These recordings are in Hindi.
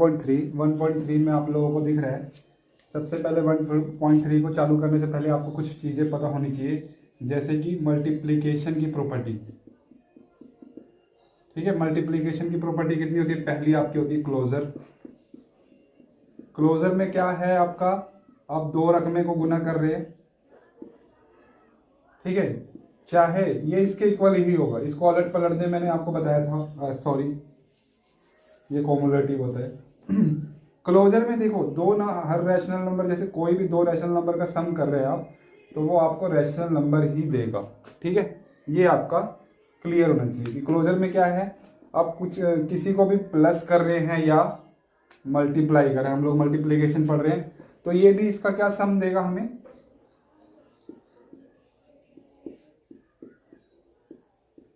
1.3 में आप लोगों को दिख रहा है। सबसे पहले 1.3 को चालू करने से पहले आपको कुछ चीज़ें पता होनी चाहिए, जैसे कि मल्टीप्लिकेशन की प्रॉपर्टी। ठीक है, मल्टीप्लिकेशन की प्रॉपर्टी कितनी होती है? पहली आपकी होती है क्लोजर। क्लोजर में क्या है आपका, आप दो रकमे को गुना कर रहे हैं, ठीक है, चाहे ये इसके इक्वल ही होगा। इसको अलट पलट दे, मैंने आपको बताया था, सॉरी ये कॉमुलेटिव होता है। क्लोजर में देखो, दो ना हर रैशनल नंबर, जैसे कोई भी दो रैशनल नंबर का सम कर रहे हैं आप, तो वो आपको रैशनल नंबर ही देगा। ठीक है, ये आपका क्लियर होना चाहिए कि क्लोजर में क्या है। आप कुछ किसी को भी प्लस कर रहे हैं या मल्टीप्लाई कर रहे हैं, हम लोग मल्टीप्लीकेशन पढ़ रहे हैं, तो ये भी इसका क्या सम देगा हमें।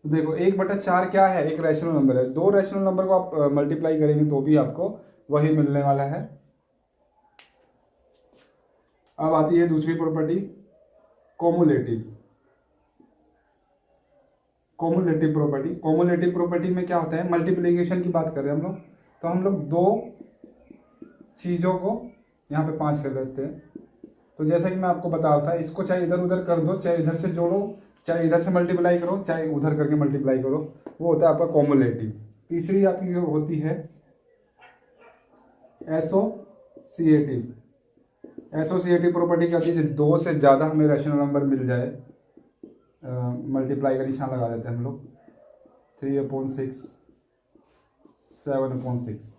देखो 1/4 क्या है? एक रैशनल नंबर है। दो रैशनल नंबर को आप मल्टीप्लाई करेंगे तो भी आपको वही मिलने वाला है। अब आती है दूसरी प्रॉपर्टी, कोमुलेटिव। कोमुलेटिव प्रॉपर्टी, कोमुलेटिव प्रॉपर्टी में क्या होता है? मल्टीप्लिकेशन की बात कर रहे हैं हम लोग, तो हम लोग दो चीज़ों को यहाँ पे 5 कर देते हैं। तो जैसा कि मैं आपको बता रहा था, इसको चाहे इधर उधर कर दो, चाहे इधर से जोड़ो, चाहे इधर से मल्टीप्लाई करो, चाहे उधर करके मल्टीप्लाई करो, वो होता है आपका कोमुलेटिव। तीसरी आपकी होती है एसोसिएटिव। एसोसिएटिव प्रॉपर्टी क्या होती है? दो से ज़्यादा हमें रैशनल नंबर मिल जाए, मल्टीप्लाई का निशान लगा देते हैं हम लोग, 3/6, 7/6।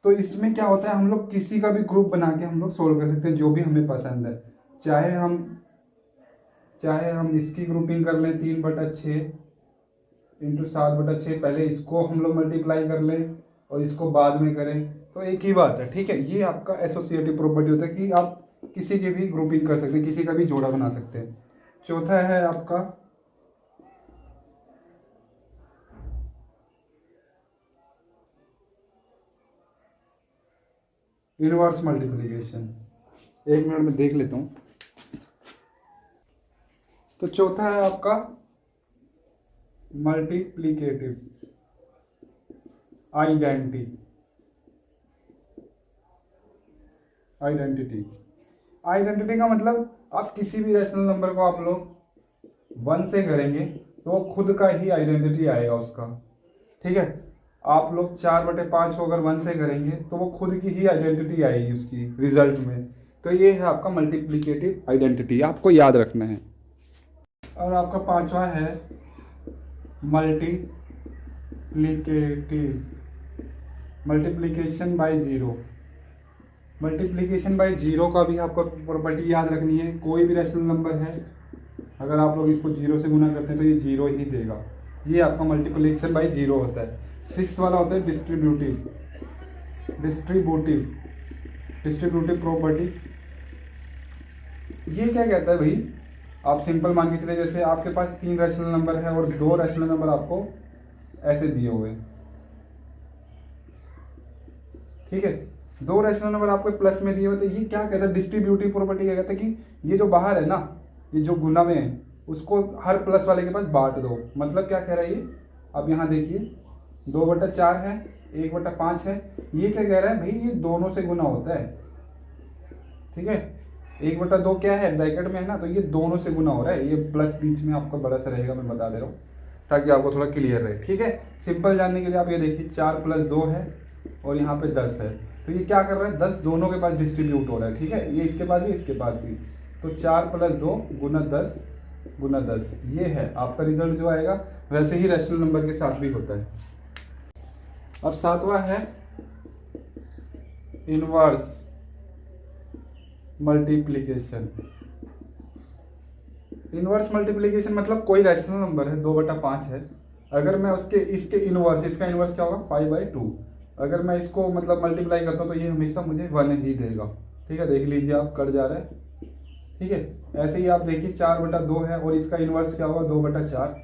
तो इसमें क्या होता है, हम लोग किसी का भी ग्रुप बना के हम लोग सोल्व कर सकते हैं, जो भी हमें पसंद है। चाहे हम इसकी ग्रुपिंग कर लें 3/6 इंटू 7/6, पहले इसको हम लोग मल्टीप्लाई कर लें और इसको बाद में करें, तो एक ही बात है। ठीक है, ये आपका एसोसिएटिव प्रॉपर्टी होता है कि आप किसी की भी ग्रुपिंग कर सकते हैं, किसी का भी जोड़ा बना सकते हैं। चौथा है आपका इनवर्स मल्टीप्लिकेशन। एक मिनट में देख लेता हूँ। तो चौथा है आपका मल्टीप्लिकेटिव आइडेंटिटी का मतलब, आप किसी भी रैशनल नंबर को आप लोग 1 से करेंगे तो खुद का ही आइडेंटिटी आएगा उसका। ठीक है, आप लोग 4/5 को अगर 1 से करेंगे तो वो खुद की ही आइडेंटिटी आएगी उसकी रिजल्ट में। तो ये है आपका मल्टीप्लिकेटिव आइडेंटिटी, आपको याद रखना है। और आपका पांचवा है multiplication by zero. Multiplication by zero का भी आपको प्रॉपर्टी याद रखनी है। कोई भी रैशनल नंबर है, अगर आप लोग इसको जीरो से गुना करते हैं तो ये जीरो ही देगा। ये आपका मल्टीप्लिकेशन बाय जीरो होता है। 6th वाला होता है डिस्ट्रीब्यूटिव प्रॉपर्टी। ये क्या कहता है भाई, आप सिंपल मान के चले, जैसे आपके पास 3 रैशनल नंबर है और 2 रैशनल नंबर आपको ऐसे दिए हुए हैं। ठीक है, 2 रैशनल नंबर आपको प्लस में दिए हुए, तो ये क्या कहता है? डिस्ट्रीब्यूटिव प्रॉपर्टी क्या कहता है कि ये जो बाहर है ना, ये जो गुना में है, उसको हर प्लस वाले के पास बांट दो। मतलब क्या कह रहा है ये, आप यहाँ देखिए 2/4 है, 1/5 है। ये क्या कह रहा है भाई, ये दोनों से गुना होता है। ठीक है, 1/2 क्या है, ब्रैकेट में है ना, तो ये दोनों से गुना हो रहा है। ये प्लस बीच में आपका बड़ा सा रहेगा, मैं बता दे रहा हूँ ताकि आपको थोड़ा क्लियर रहे। ठीक है, सिंपल जानने के लिए आप ये देखिए, 4 + 2 है और यहाँ पे 10 है, तो ये क्या कर रहा है, 10 दोनों के पास डिस्ट्रीब्यूट हो रहा है। ठीक है, ये इसके पास भी, इसके पास भी, तो 4 + 2 × 10 × 10, ये है आपका रिजल्ट जो आएगा। वैसे ही रैशनल नंबर के साथ भी होता है। अब 7वां है इनवर्स मल्टीप्लिकेशन। इनवर्स मल्टीप्लिकेशन मतलब कोई रैशनल नंबर है, 2/5 है, अगर मैं इसके इनवर्स, इसका इनवर्स क्या होगा, 5/2। अगर मैं इसको मतलब मल्टीप्लाई करता हूँ तो ये हमेशा मुझे 1 ही देगा। ठीक है, देख लीजिए आप, कट जा रहा है। ठीक है, ऐसे ही आप देखिए 4/2 है और इसका इनवर्स क्या होगा, 2/4।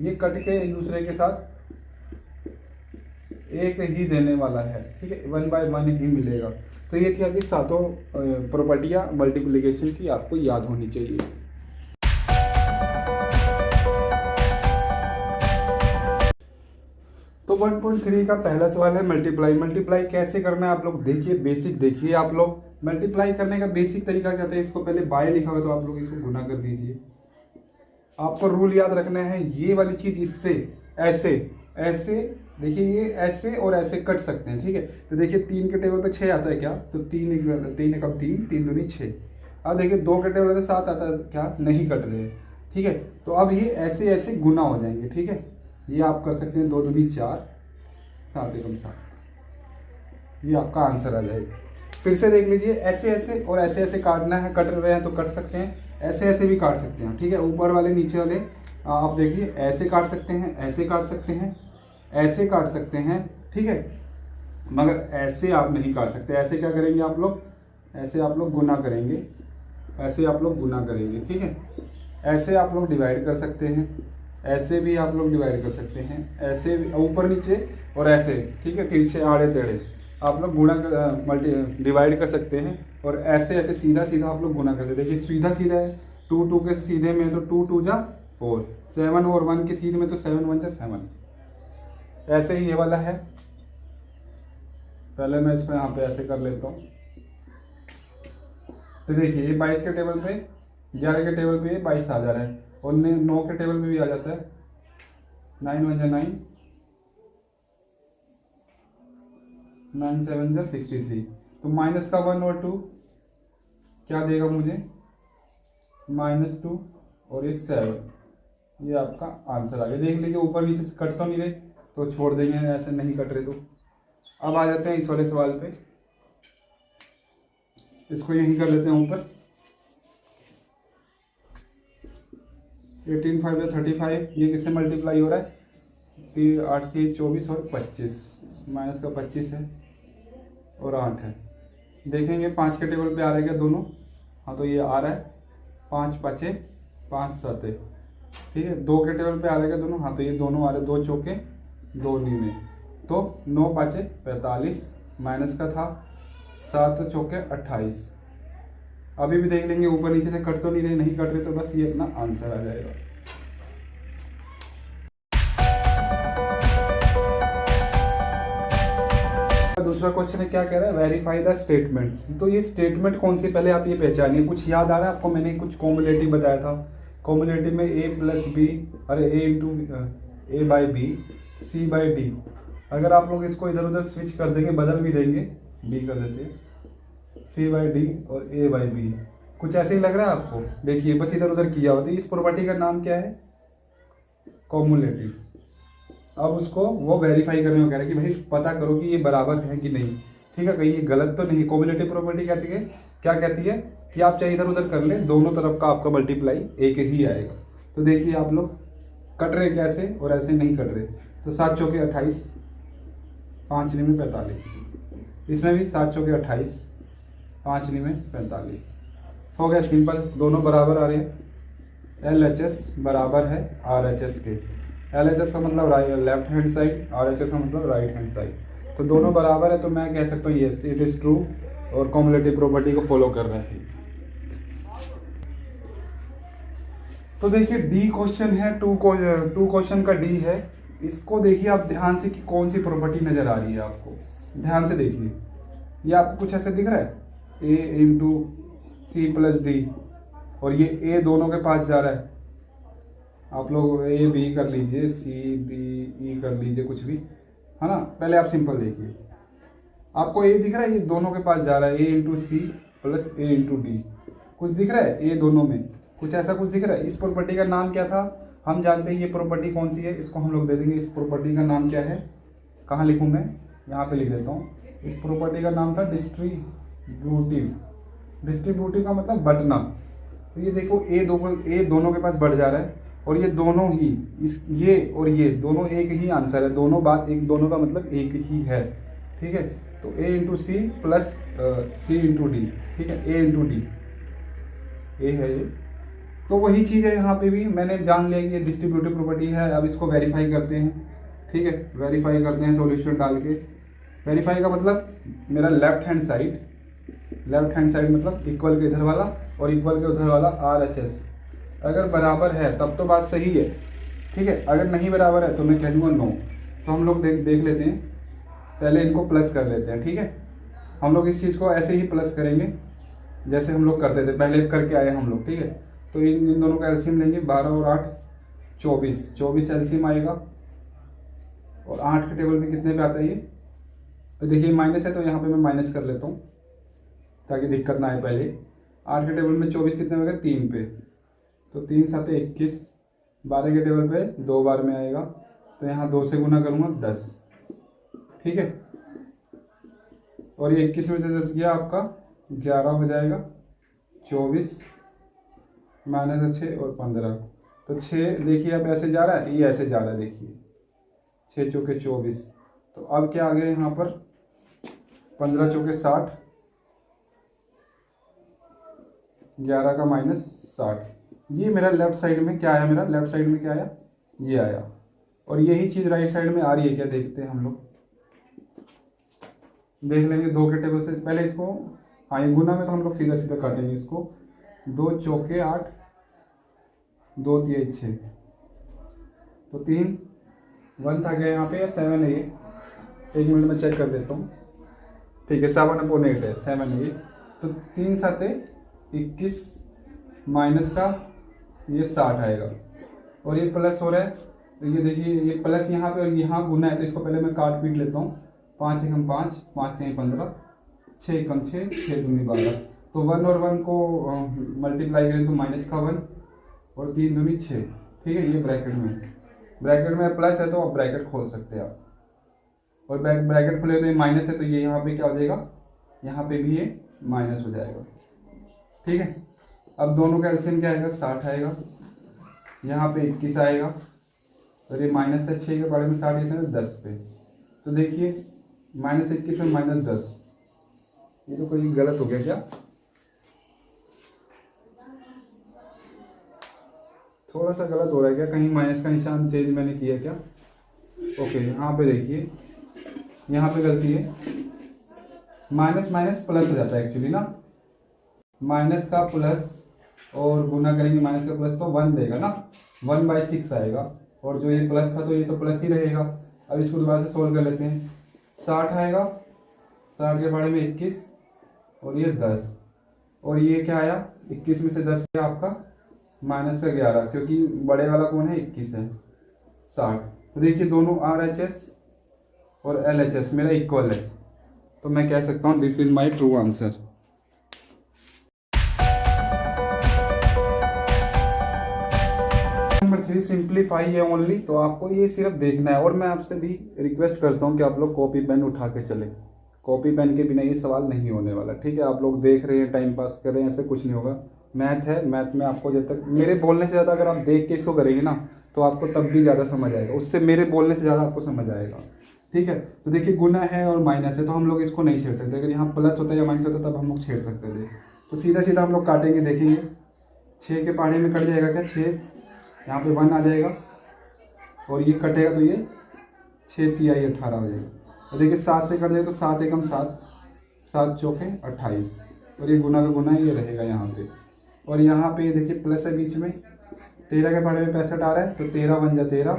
ये कट के एक दूसरे के साथ एक ही देने वाला है। ठीक है, 1/1 ही मिलेगा। तो ये थी आपकी 7 प्रॉपर्टियाँ मल्टीप्लिकेशन की, आपको याद होनी चाहिए। तो तो 1.3 का पहला सवाल है मल्टीप्लाई। मल्टीप्लाई कैसे करना है आप लोग देखिए, बेसिक देखिए आप लोग। मल्टीप्लाई करने का बेसिक तरीका क्या होता है, इसको पहले बाय लिखा हुआ तो आप लोग इसको गुना कर दीजिए। आपको रूल याद रखना है, ये वाली चीज इससे ऐसे ऐसे देखिए, ये ऐसे और ऐसे कट सकते हैं, ठीक है। तो देखिए 3 के टेबल पे 6 आता है क्या, तो 3 कब 3 दूनी 6। अब देखिए 2 के टेबल पे 7 आता है क्या, नहीं कट रहे, ठीक है। तो अब ये ऐसे ऐसे गुना हो जाएंगे, ठीक है। ये आप कर सकते हैं 2 दूनी 4, 7 एकम 7, ये आपका आंसर आ जाएगा। फिर से देख लीजिए, ऐसे ऐसे और ऐसे ऐसे काटना है, कट रहे हैं तो कट सकते हैं, ऐसे ऐसे भी काट सकते हैं, ठीक है। ऊपर वाले नीचे वाले आप देखिए, ऐसे काट सकते हैं, ऐसे काट सकते हैं, ऐसे काट सकते हैं, ठीक है। मगर ऐसे आप नहीं काट सकते। ऐसे क्या करेंगे आप लोग, ऐसे आप लोग गुना करेंगे, ऐसे आप लोग गुना करेंगे, ठीक है। ऐसे आप लोग डिवाइड कर सकते हैं, ऐसे भी आप लोग डिवाइड कर सकते हैं, ऐसे ऊपर नीचे और ऐसे, ठीक है। तिरछे आड़े टेढ़े आप लोग गुणा डिवाइड कर सकते हैं, और ऐसे ऐसे सीधा सीधा आप लोग गुना करते हैं। देखिए सीधा सीधा है, 2 2 के सीधे में तो 2 2 जा 4, 7 और 1 के सीधे में तो 7 1 जा 7। ऐसे ही ये वाला है। पहले मैं इसको यहाँ पे ऐसे कर लेता हूँ। तो देखिए ये 22 के टेबल पे, 11 के टेबल पे 22 आ जा रहा है, और 9 के टेबल पे भी आ जाता है, 9 1 जा 9, 9 7 जा 63। तो माइनस का 1 और 2 क्या देगा मुझे, -2 और ये 7। ये आपका आंसर आ गया। देख लीजिए ऊपर नीचे से कट तो नहीं रहे, तो छोड़ देंगे, ऐसे नहीं कट रहे। तो अब आ जाते हैं इस वाले सवाल पे, इसको यहीं कर लेते हैं ऊपर। 18 5 या 35, ये किससे मल्टीप्लाई हो रहा है, 8 3 24 और 25, माइनस का 25 है और 8 है। देखेंगे 5 के टेबल पे आ रहा है क्या दोनों, हाँ तो ये आ रहा है, 5 5 5 7, ठीक है। 2 के टेबल पे आ रहा है क्या दोनों, हाँ तो ये दोनों आ रहे, 2 चौके 2 नीमे, तो 9 5 45, माइनस का था 7 चौके 28। अभी भी देख लेंगे ऊपर नीचे से कट तो नहीं रहे, नहीं कट रहे, तो बस ये अपना आंसर आ जाएगा। दूसरा क्वेश्चन है, क्या कह रहा है, वेरीफाई द स्टेटमेंट्स। तो ये स्टेटमेंट कौन सी, पहले आप ये पहचानिए। कुछ याद आ रहा है आपको, मैंने कुछ कॉम्युलेटिव बताया था। कॉम्युलेटिव में a प्लस बी, अरे a into A by B, C by D. अगर आप लोग इसको इधर उधर स्विच कर देंगे, बदल भी देंगे, b कर देते हैं, सी बाई डी और a बाई बी, कुछ ऐसे ही लग रहा है आपको। देखिए बस इधर उधर किया होता है। इस प्रॉपर्टी का नाम क्या है, कॉम्युलेटिव। अब उसको वो वेरीफाई करने को कह रहे हैं कि भाई पता करो कि ये बराबर है कि नहीं, ठीक है, कहीं ये गलत तो नहीं। कॉम्युलेटिव प्रॉपर्टी कहती है, क्या कहती है कि आप चाहे इधर उधर कर ले, दोनों तरफ का आपका मल्टीप्लाई एक ही आएगा। तो देखिए आप लोग कट रहे कैसे और ऐसे नहीं कट रहे। तो 7 चौके 28, 5 में 45, इसमें भी 7 चौके 28, 5 में 45 हो गया। सिंपल, दोनों बराबर आ रहे हैं। LHS बराबर है RHS के। LHS का मतलब लेफ्ट हैंड साइड, RHS का मतलब राइट हैंड साइड। तो दोनों बराबर है, तो मैं कह सकता हूँ यस इट इज ट्रू, और कॉम्युलेटिव प्रॉपर्टी को फॉलो कर रहे हैं। तो देखिए डी क्वेश्चन है, 2 क्वेश्चन का डी है। इसको देखिए आप ध्यान से कि कौन सी प्रॉपर्टी नजर आ रही है आपको, ध्यान से देखिए। ये आपको कुछ ऐसे दिख रहा है, a into C plus D, और ये a दोनों के पास जा रहा है। आप लोग a b कर लीजिए, c b e कर लीजिए, कुछ भी है ना। पहले आप सिंपल देखिए, आपको a दिख रहा है, ये दोनों के पास जा रहा है, a into C plus a into D. कुछ दिख रहा है a दोनों में, कुछ ऐसा कुछ दिख रहा है। इस प्रॉपर्टी का नाम क्या था, हम जानते हैं ये प्रॉपर्टी कौन सी है, इसको हम लोग दे देंगे। इस प्रॉपर्टी का नाम क्या है, कहाँ लिखूँ मैं, यहाँ पे लिख देता हूँ। इस प्रॉपर्टी का नाम था डिस्ट्रीब्यूटिव। डिस्ट्रीब्यूटिव का मतलब बंटना। तो ये देखो a दोनों के पास बढ़ जा रहा है, और ये दोनों ही ये और ये दोनों एक ही आंसर है। दोनों बात एक, दोनों का मतलब एक ही है, ठीक है। तो a into C plus C into D, ठीक है, a इंटू डी, a है ये। तो वही चीज़ है यहाँ पे भी, मैंने जान लिया कि ये डिस्ट्रीब्यूटिव प्रॉपर्टी है। अब इसको वेरीफाई करते हैं, ठीक है, वेरीफाई करते हैं सॉल्यूशन डाल के। वेरीफाई का मतलब मेरा लेफ्ट हैंड साइड मतलब इक्वल के इधर वाला और इक्वल के उधर वाला RHS अगर बराबर है तब तो बात सही है, ठीक है। अगर नहीं बराबर है तो मैं कह दूंगा नो। तो हम लोग देख लेते हैं, पहले इनको प्लस कर लेते हैं। ठीक है, हम लोग इस चीज़ को ऐसे ही प्लस करेंगे जैसे हम लोग करते थे, पहले करके आए हम लोग। ठीक है, तो इन दोनों का एलसीएम लेंगे, 12 और 8 24, 24 एलसीएम आएगा। और 8 के टेबल में कितने पे आता है ये, तो देखिए माइनस है तो यहाँ पे मैं माइनस कर लेता हूँ ताकि दिक्कत ना आए। पहले 8 के टेबल में 24 कितने में आएगा, 3 पे, तो 3 7 21। 12 के टेबल पे 2 बार में आएगा, तो यहाँ 2 से गुना करूँगा 10। ठीक है, और ये 21 में से 10 गया आपका 11 हो जाएगा। 24 माइनस 6 और 15, तो 6 देखिए अब ऐसे जा रहा है, ये ऐसे जा रहा है, देखिए 6 चौके 24। तो अब क्या आ गया यहाँ पर, 15 चौके 60, 11 का माइनस 60। ये मेरा लेफ्ट साइड में क्या आया, मेरा लेफ्ट साइड में क्या आया, ये आया। और यही चीज़ राइट साइड में आ रही है क्या, देखते हैं हम लोग, देख लेंगे 2 के टेबल से पहले इसको। हाँ, ये गुना में तो हम लोग सीधा सीधा काटेंगे इसको। 2 चौके 8, 2 3 6, तो 3 1 था क्या यहाँ पे, या 7 है ये, 1 मिनट में चेक कर देता हूँ। ठीक है, 7/8 है, 7 है ये। तो 3 7 21 माइनस का ये 60 आएगा, और ये प्लस हो रहा है, तो ये देखिए ये प्लस यहाँ पे और यहाँ गुना है, तो इसको पहले मैं काट पीट लेता हूँ। 5 एकम 5, 5 3 15, 6 एकम 6, 6 दूनी 12। तो 1 और 1 को मल्टीप्लाई करें तो माइनस का 1 और 3 दूनी 6। ठीक है, ये ब्रैकेट में प्लस है तो आप ब्रैकेट खोल सकते हैं आप, और ब्रैकेट खुले तो ये माइनस है, तो ये यहाँ पे क्या हो जाएगा, यहाँ पे भी ये माइनस हो जाएगा। ठीक है, अब दोनों का एलसीएम क्या आएगा, 60 आएगा, यहाँ पे 21 आएगा, और ये माइनस है 6 के बारे में 60 है 10 पे। तो देखिए -21 में -10, ये तो कोई गलत हो गया क्या, थोड़ा सा गलत हो रहा है क्या, कहीं माइनस का निशान चेंज मैंने किया क्या। ओके, यहाँ पे देखिए यहाँ पे गलती है, माइनस माइनस प्लस हो जाता है एक्चुअली ना, माइनस का प्लस और गुना करेंगे माइनस का प्लस तो 1 देगा ना, 1/6 आएगा, और जो ये प्लस था तो ये तो प्लस ही रहेगा। अब इसको दोबारा से सोल्व कर लेते हैं। 60 आएगा, 60 के बारे में 21 और ये 10, और ये क्या आया, 21 में से 10 क्या आपका माइनस का 11, क्योंकि बड़े वाला कौन है, 21 है, 60। तो देखिए दोनों RHS और LHS मेरा इक्वल है, तो मैं कह सकता हूँ this is my true answer. Number 3 simplify है ओनली, तो आपको ये सिर्फ देखना है, और मैं आपसे भी रिक्वेस्ट करता हूँ कि आप लोग कॉपी पेन उठा के चले, कॉपी पेन के बिना ये सवाल नहीं होने वाला। ठीक है, आप लोग देख रहे हैं टाइम पास कर रहे हैं, ऐसे कुछ नहीं होगा। मैथ है, मैथ में आपको जब तक मेरे बोलने से ज़्यादा अगर आप देख के इसको करेंगे ना तो आपको तब भी ज़्यादा समझ आएगा, उससे मेरे बोलने से ज़्यादा आपको समझ आएगा। ठीक है, तो देखिए गुना है और माइनस है तो हम लोग इसको नहीं छेड़ सकते, अगर यहाँ प्लस होता है या माइनस होता है तब हम लोग छेड़ सकते थे। तो सीधा सीधा हम लोग काटेंगे, देखेंगे 6 के पहाड़े में कट जाएगा क्या, 6 यहाँ पे 1 आ जाएगा, और ये कटेगा तो ये 6 तिहाई 18 हो जाएगा। तो देखिए 7 से कट जाएगा तो 7 एकम 7, 7 चौके 28, और ये गुना का गुना ये रहेगा यहाँ पे, और यहाँ पे देखिए प्लस है बीच में। 13 के पहाड़े में 65 आ रहा है, तो 13 1 जा 13,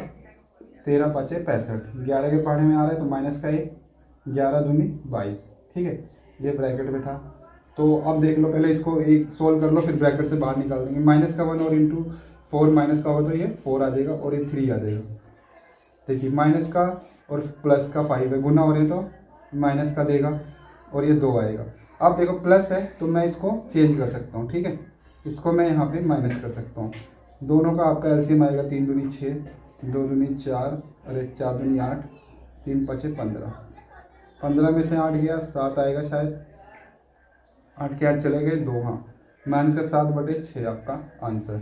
13 5 65। 11 के पहाड़े में आ रहा है तो माइनस का 1, 11 दूनी 22। ठीक है, ये ब्रैकेट में था। तो अब देख लो, पहले इसको एक सोल्व कर लो, फिर ब्रैकेट से बाहर निकाल देंगे। माइनस का 1 और इंटू 4 माइनस का होगा तो ये 4 आ जाएगा, और ये 3 आ जाएगा। देखिए माइनस का और प्लस का 5 है, गुना हो रहे तो माइनस का देगा, और ये 2 आएगा। अब देखो प्लस है तो मैं इसको चेंज कर सकता हूँ। ठीक है, इसको मैं यहाँ पे माइनस कर सकता हूँ। दोनों का आपका एलसीएम आएगा 3 दूनी 6, 2 दूनी 4, अरे 4 दूनी 8, 3 5 15। 15 में से 8 गया, 7 आएगा शायद, 8 के 8 चले गए 2, हाँ, माइनस का 7/6 आपका आंसर।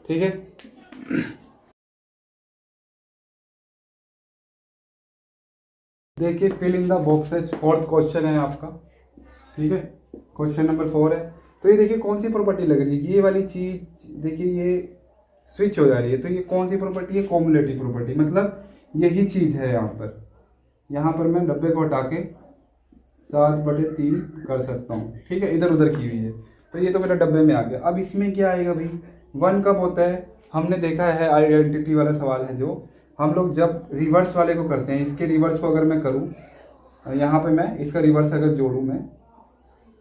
ठीक है, देखिए fill in the boxes, 4th question है आपका। ठीक है, क्वेश्चन नंबर 4 है। तो ये देखिए कौन सी प्रॉपर्टी लग रही है, ये वाली चीज देखिए ये स्विच हो जा रही है, तो ये कौन सी प्रॉपर्टी है, कॉम्युलेटिव प्रॉपर्टी, मतलब यही चीज है यहाँ पर। यहाँ पर मैं 90 को हटा के 7/3 कर सकता हूँ। ठीक है, इधर उधर की हुई है, तो ये तो मेरा डब्बे में आ गया। अब इसमें क्या आएगा भाई, 1 कब होता है, हमने देखा है आइडेंटिटी वाला सवाल है जो हम लोग जब रिवर्स वाले को करते हैं, इसके रिवर्स को अगर मैं करूँ, यहाँ पे मैं इसका रिवर्स अगर जोड़ूँ मैं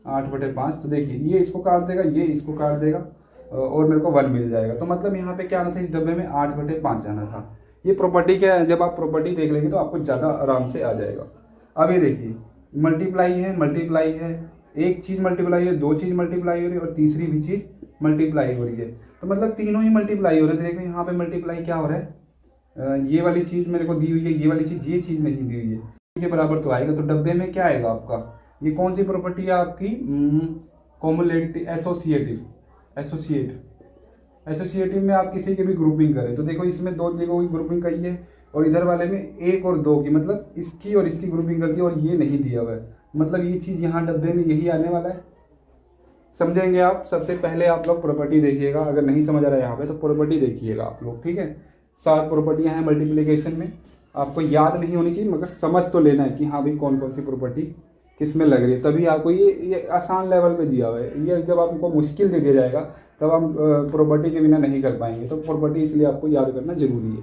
8/5, तो देखिए ये इसको काट देगा, ये इसको काट देगा, और मेरे को 1 मिल जाएगा। तो मतलब यहाँ पे क्या आना था, इस डब्बे में 8/5 आना था। ये प्रॉपर्टी क्या है, जब आप प्रॉपर्टी देख लेंगे तो आपको ज़्यादा आराम से आ जाएगा। अब ये देखिए मल्टीप्लाई है, एक चीज़ मल्टीप्लाई है, दो चीज़ मल्टीप्लाई हो रही है, और तीसरी भी चीज़ मल्टीप्लाई हो रही है। तो मतलब तीनों ही मल्टीप्लाई हो रहे थे। देखो यहाँ पे मल्टीप्लाई क्या हो रहा है, ये वाली चीज़ मेरे को दी हुई है, ये वाली चीज़, ये चीज़ नहीं दी हुई है, के बराबर तो आएगा। तो डब्बे में क्या आएगा आपका, ये कौन सी प्रॉपर्टी है आपकी, कॉमुलेटिव एसोसिएटिव में आप किसी की भी ग्रुपिंग करें तो देखो इसमें दो जगहों की ग्रुपिंग करी है, और इधर वाले में एक और दो की, मतलब इसकी और इसकी ग्रुपिंग कर दी, और ये नहीं दिया हुआ है। मतलब ये चीज़ यहाँ डब्बे में यही आने वाला है। समझेंगे आप। सबसे पहले आप लोग प्रॉपर्टी देखिएगा, अगर नहीं समझ आ रहा है यहाँ पे तो प्रॉपर्टी देखिएगा आप लोग, ठीक है। 7 प्रॉपर्टियाँ हैं मल्टीप्लिकेशन में, आपको याद नहीं होनी चाहिए मगर समझ तो लेना है कि हाँ भाई कौन कौन सी प्रॉपर्टी किस में लग रही है। तभी आपको ये आसान लेवल पे दिया हुआ है। ये जब आपको मुश्किल दे दिया जाएगा तब हम प्रॉपर्टी के बिना नहीं कर पाएंगे। तो प्रॉपर्टी इसलिए आपको याद करना जरूरी है।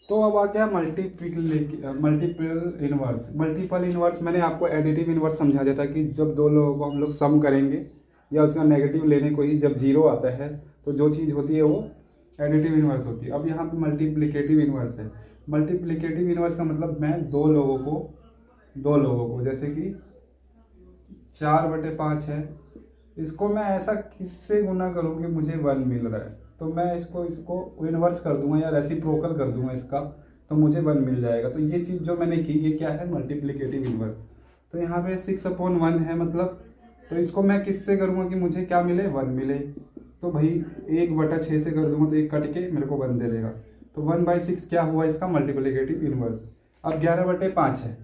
तो अब आ गया मल्टीपल इनवर्स। मैंने आपको एडिटिव इनवर्स समझा दिया था कि जब दो लोगों को हम लोग सम करेंगे या उसका नेगेटिव लेने को ही जब जीरो आता है तो जो चीज़ होती है वो एडिटिव इनवर्स होती है। अब यहाँ पे मल्टीप्लिकेटिव इनवर्स है। मल्टीप्लिकेटिव इनवर्स का मतलब मैं दो लोगों को जैसे कि 4/5 है, इसको मैं ऐसा किससे गुना करूँ कि मुझे 1 मिल रहा है, तो मैं इसको इनवर्स कर दूंगा या रेसिप्रोकल कर दूंगा इसका, तो मुझे 1 मिल जाएगा। तो ये चीज़ जो मैंने की ये क्या है, मल्टीप्लिकेटिव इनवर्स। तो यहाँ पे 6/1 है मतलब, तो इसको मैं किससे करूँगा कि मुझे क्या मिले, 1 मिले। तो भाई 1/6 से कर दूंगा तो एक कट के मेरे को 1 दे देगा। तो 1/6 क्या हुआ इसका मल्टीप्लिकेटिव इनवर्स। अब 11/5 है,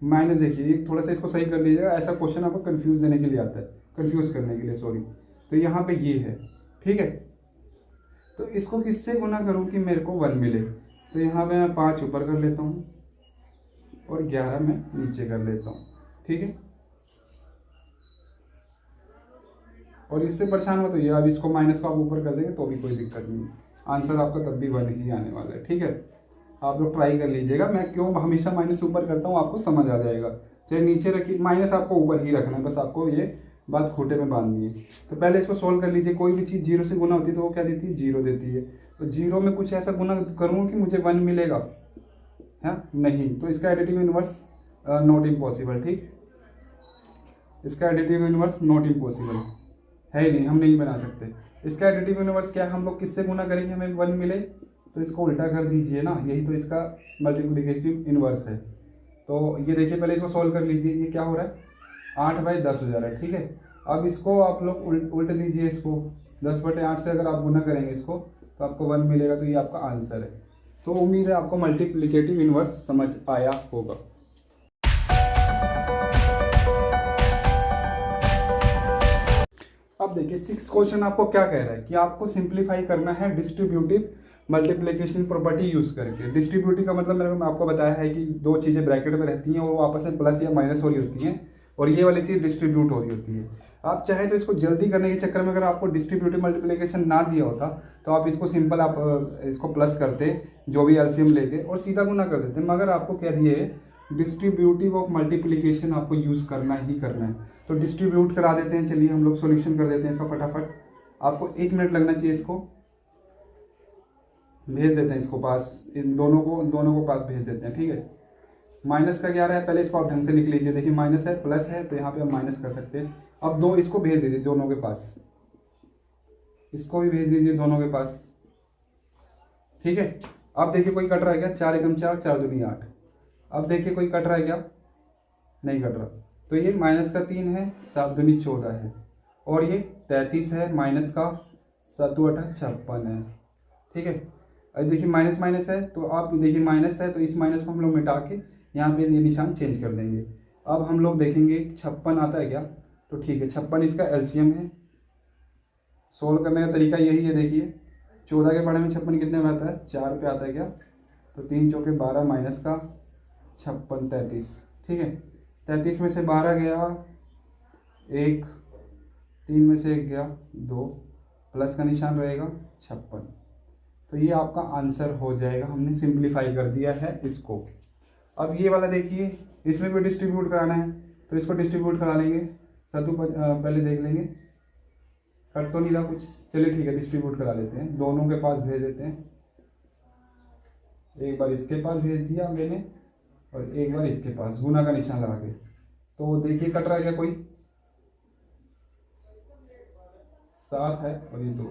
माइनस देखिए थोड़ा सा इसको सही कर लीजिएगा, ऐसा क्वेश्चन आपको कंफ्यूज देने के लिए आता है, कंफ्यूज करने के लिए, सॉरी। तो यहाँ पे ये है, ठीक है। तो इसको किससे गुना करूँ कि मेरे को 1 मिले, तो यहाँ पे मैं 5 ऊपर कर लेता हूँ और 11 मैं नीचे कर लेता हूँ, ठीक है। और इससे परेशान मत होइए, अब इसको माइनस को आप ऊपर कर देंगे तो भी कोई दिक्कत नहीं है, आंसर आपका तब भी 1 ही आने वाला है, ठीक है। आप लोग ट्राई कर लीजिएगा, मैं क्यों हमेशा माइनस ऊपर करता हूँ आपको समझ आ जाएगा। चाहे नीचे रखिए, माइनस आपको ऊपर ही रखना है, बस आपको ये बात खूंटे में बांधनी है। तो पहले इसको सोल्व कर लीजिए। कोई भी चीज़ 0 से गुना होती है तो वो क्या देती है, 0 देती है। तो 0 में कुछ ऐसा गुना करूँ कि मुझे 1 मिलेगा, है नहीं, तो इसका एडिटिव इनवर्स नॉट इम्पॉसिबल, ठीक। इसका एडिटिव इनवर्स नॉट इम्पॉसिबल है ही नहीं, हम नहीं बना सकते। इसका एडिटिव इनवर्स क्या है, हम लोग किससे गुना करेंगे हमें 1 मिले, तो इसको उल्टा कर दीजिए ना, यही तो इसका मल्टीप्लिकेटिव इनवर्स है। तो ये देखिए पहले इसको सोल्व कर लीजिए, ये क्या हो रहा है 8/10 हो जा रहा है, ठीक है। अब इसको आप लोग उल्ट दीजिए, इसको 10/8 से अगर आप गुना करेंगे इसको तो आपको 1 मिलेगा, तो ये आपका आंसर है। तो उम्मीद है आपको मल्टीप्लिकेटिव इनवर्स समझ आया होगा। अब देखिए 6 क्वेश्चन आपको क्या कह रहा है कि आपको सिंप्लीफाई करना है डिस्ट्रीब्यूटिव मल्टीप्लिकेशन प्रॉपर्टी यूज करके। डिस्ट्रीब्यूटिव का मतलब मैंने आपको बताया है कि दो चीजें ब्रैकेट में रहती हैं और वो आपस में प्लस या माइनस हो रही होती हैं, और ये वाली चीज डिस्ट्रीब्यूट हो रही होती है। आप चाहे तो इसको जल्दी करने के चक्कर में अगर आपको डिस्ट्रीब्यूटिव मल्टीप्लिकेशन ना दिया होता तो आप इसको सिंपल आप इसको प्लस करते, जो भी एलसीएम लेके, और सीधा गुना कर देते। मगर आपको क्या दिए, डिस्ट्रीब्यूटिव ऑफ मल्टीप्लिकेशन आपको यूज करना ही करना है। तो डिस्ट्रीब्यूट करा देते हैं, चलिए हम लोग सॉल्यूशन कर देते हैं इसका फटाफट। आपको 1 मिनट लगना चाहिए, इसको भेज देते हैं, इसको पास, इन दोनों को पास भेज देते हैं, ठीक है। माइनस का क्या रहा है, पहले इसको आप ढंग से लिख लीजिए। देखिए माइनस है प्लस है तो यहाँ पे हम माइनस कर सकते हैं। अब दो इसको भेज दीजिए दोनों के पास, इसको भी भेज दीजिए दोनों के पास, ठीक है। अब देखिए कोई कट रहा है क्या, 4 एकम 4, 4 दूनी 8। अब देखिए कोई कट रहा है क्या, नहीं कट रहा। तो ये माइनस का 3 है, 7 दूनी 14 है, और ये 33 है, माइनस का 7 8 56 है, ठीक है। अब देखिए माइनस माइनस है तो आप देखिए माइनस है तो इस माइनस को हम लोग मिटा के यहाँ पे ये निशान चेंज कर देंगे। अब हम लोग देखेंगे 56 आता है क्या, तो ठीक है 56 इसका एलसीएम है। सोल्व करने का तरीका यही है, देखिए 14 के पढ़े में 56 कितने में आता है, 4 पे आता है क्या, तो 3 चौके 12 माइनस का 56 33, ठीक है। 33 में से 12 गया 1, 3 में से 1 गया 2, प्लस का निशान रहेगा 56। तो ये आपका आंसर हो जाएगा। हमने सिंप्लीफाई कर दिया है इसको। अब ये वाला देखिए, इसमें भी डिस्ट्रीब्यूट कराना है तो इसको डिस्ट्रीब्यूट करा लेंगे। पहले देख लेंगे, कट तो नहीं रहा कुछ, चलिए ठीक है डिस्ट्रीब्यूट करा लेते हैं। दोनों के पास भेज देते हैं, एक बार इसके पास भेज दिया मैंने और एक बार इसके पास, गुना का निशान लगा के। तो देखिए कट रहा है क्या कोई, 7 है और ये 2,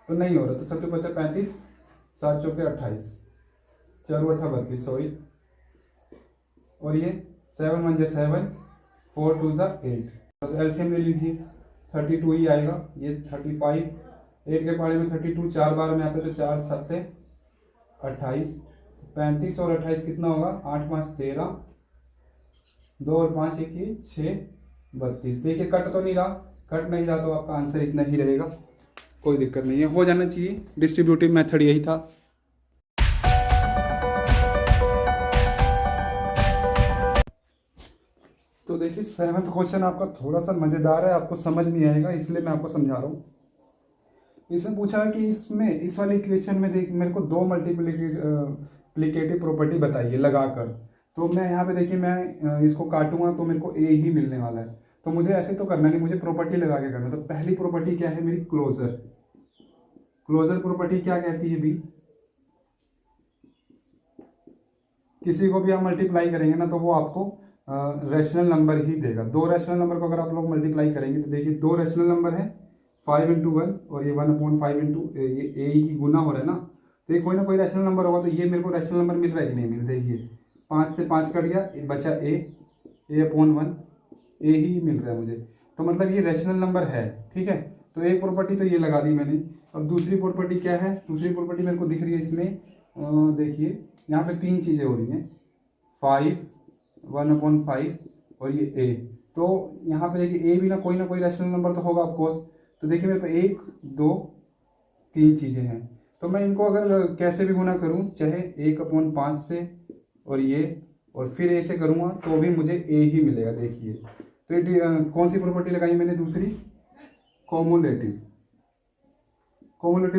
तो नहीं हो रहा। तो 7 × 35, 7 × 28, 4 × 8 32, सॉरी। और ये 7 × 1 = 7, 4 × 2 = 8। तो एलसीएम ले लीजिए, 32 ही आएगा। ये 35, 8 के पहाड़े में 32 4 बार में आता है तो 4 7 28, 35 और 28 कितना होगा, 8 × 5 13, 2 और 5 1 6 32। देखिए कट तो नहीं रहा, कट नहीं रहा तो आपका आंसर इतना ही रहेगा, कोई दिक्कत नहीं है, हो जाना चाहिए। डिस्ट्रीब्यूटिव मेथड यही था। तो देखिए 7वां क्वेश्चन आपका थोड़ा सा मजेदार है, आपको समझ नहीं आएगा इसलिए मैं आपको समझा रहा हूँ। इसमें पूछा है कि इसमें इस वाले इक्वेशन में देख मेरे को 2 मल्टीप्लिकेटिव प्रॉपर्टी बताइए लगाकर। तो मैं यहाँ पे देखिए मैं इसको काटूंगा तो मेरे को ए ही मिलने वाला है। तो मुझे ऐसे तो करना नहीं, मुझे प्रॉपर्टी लगा के करना। तो पहली प्रॉपर्टी क्या है मेरी, क्लोजर। क्लोजर प्रॉपर्टी क्या कहती है भी, किसी को भी आप मल्टीप्लाई करेंगे ना तो वो आपको रैशनल नंबर ही देगा। 2 रैशनल नंबर को अगर आप लोग मल्टीप्लाई करेंगे तो देखिए 2 रैशनल नंबर है, 5 × 1 और ये 1/5 ये ए ही गुना हो रहा है ना, तो ये कोई ना कोई रैशनल नंबर होगा। तो ये मेरे को रैशनल नंबर मिल रहा है कि नहीं मिल, देखिए 5 से 5 कट गया, बचा a/1, ए ही मिल रहा है मुझे। तो मतलब ये रैशनल नंबर है, ठीक है। तो एक प्रॉपर्टी तो ये लगा दी मैंने। अब दूसरी प्रॉपर्टी क्या है, दूसरी प्रॉपर्टी मेरे को दिख रही है इसमें, देखिए यहाँ पे 3 चीज़ें हो रही हैं, 5, 1/5 और ये a। तो यहाँ पे देखिए a भी ना कोई रैशनल नंबर तो होगा ऑफकोर्स। तो देखिए मेरे पे 1 2 3 चीज़ें हैं। तो मैं इनको अगर कैसे भी गुना करूँ, चाहे 1/5 से और फिर a से करूँगा तो भी मुझे a ही मिलेगा। देखिए तो ये कौन सी प्रॉपर्टी लगाई मैंने, दूसरी कॉमुलेटिव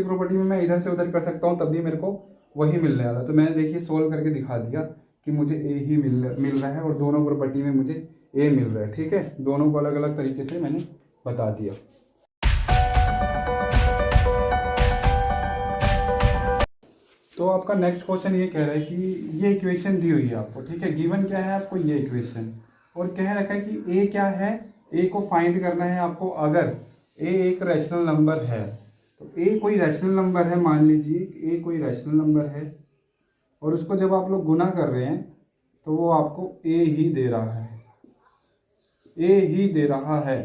प्रॉपर्टी में मैं इधर से उधर कर सकता हूँ तब भी मेरे को वही मिलने वाला। तो मैंने देखिए सोल्व करके दिखा दिया कि मुझे ए ही मिल रहा है और दोनों प्रॉपर्टी में मुझे ए मिल रहा है, ठीक है। दोनों को अलग अलग तरीके से मैंने बता दिया। तो आपका नेक्स्ट क्वेश्चन ये कह रहा है कि ये इक्वेशन दी हुई है आपको, ठीक है। गिवन क्या है आपको, ये इक्वेशन, और कह रखा है कि ए क्या है, ए को फाइंड करना है आपको। अगर ए एक रैशनल नंबर है तो ए कोई रैशनल नंबर है, मान लीजिए ए कोई रैशनल नंबर है और उसको जब आप लोग गुना कर रहे हैं तो वो आपको ए ही दे रहा है, ए ही दे रहा है।